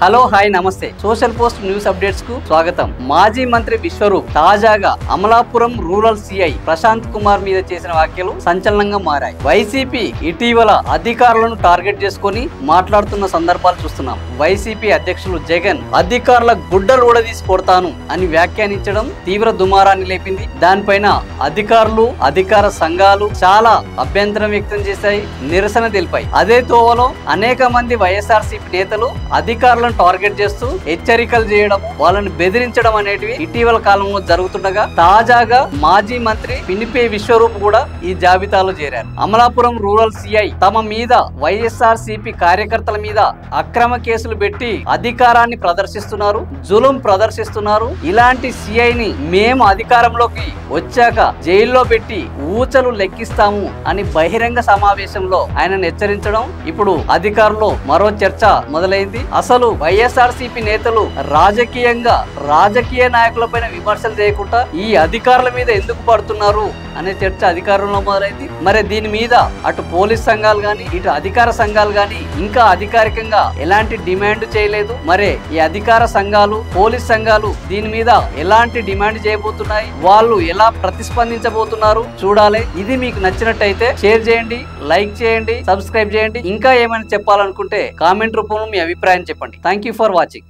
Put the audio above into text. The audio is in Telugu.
హలో హాయ్ నమస్తే సోషల్ పోస్ట్ న్యూస్ అప్డేట్స్ కు స్వాగతం. మాజీ మంత్రి విశ్వరూప్ తాజాగా అమలాపురం రూరల్ సిఐ ప్రశాంత్ కుమార్ మీద చేసిన వ్యాఖ్యలు సంచలనంగా మారాయి. వైసీపీ ఇటీవల అధికారులను టార్గెట్ చేసుకొని మాట్లాడుతున్న సందర్భాలు చూస్తున్నాం. వైసీపీ అధ్యక్షులు జగన్ అధికారుల గుడ్డలు ఊడదీసి కొడతాను అని వ్యాఖ్యానించడం తీవ్ర దుమారాన్ని లేపింది. దానిపైన అధికారులు అధికార సంఘాలు చాలా అభ్యంతరం వ్యక్తం చేశాయి, నిరసన తెలిపాయి. అదే తోవలో అనేక మంది వైఎస్ఆర్సీపీ నేతలు అధికారులను టార్గెట్ చేస్తూ హెచ్చరికలు చేయడం, వాళ్ళని బెదిరించడం అనేటివి ఇటీవల కాలంలో జరుగుతుండగా తాజాగా మాజీ మంత్రి పినిపే విశ్వరూప్ కూడా ఈ జాబితాలో చేరారు. అమలాపురం రూరల్ సిఐ తమ మీద వైఎస్ఆర్సీపీ కార్యకర్తల మీద అక్రమ కేసులు పెట్టి అధికారాన్ని ప్రదర్శిస్తున్నారు, జులుం ప్రదర్శిస్తున్నారు. ఇలాంటి సిఐని మేము అధికారంలోకి వచ్చాక జైల్లో పెట్టి ఊచలు లెక్కిస్తాము అని బహిరంగ సమావేశంలో ఆయనను హెచ్చరించడం ఇప్పుడు అధికారులు మరో చర్చ మొదలైంది. అసలు వైఎస్ఆర్సీపీ నేతలు రాజకీయ నాయకులపైన విమర్శలు చేయకుండా ఈ అధికారుల మీద ఎందుకు పడుతున్నారు అనే చర్చ అధికారంలో మొదలైంది. మరి దీని మీద అటు పోలీస్ సంఘాలు గాని ఇటు అధికార సంఘాలు గాని ఇంకా అధికారికంగా ఎలాంటి డిమాండ్ చేయలేదు. మరి ఈ అధికార సంఘాలు పోలీస్ సంఘాలు దీని మీద ఎలాంటి డిమాండ్ చేయబోతున్నాయి, వాళ్ళు ఎలా ప్రతిస్పందించబోతున్నారు చూడాలి. ఇది మీకు నచ్చినట్టయితే షేర్ చేయండి, లైక్ చేయండి, సబ్స్క్రైబ్ చేయండి. ఇంకా ఏమైనా చెప్పాలనుకుంటే కామెంట్ రూపంలో మీ అభిప్రాయం చెప్పండి. Thank you for watching.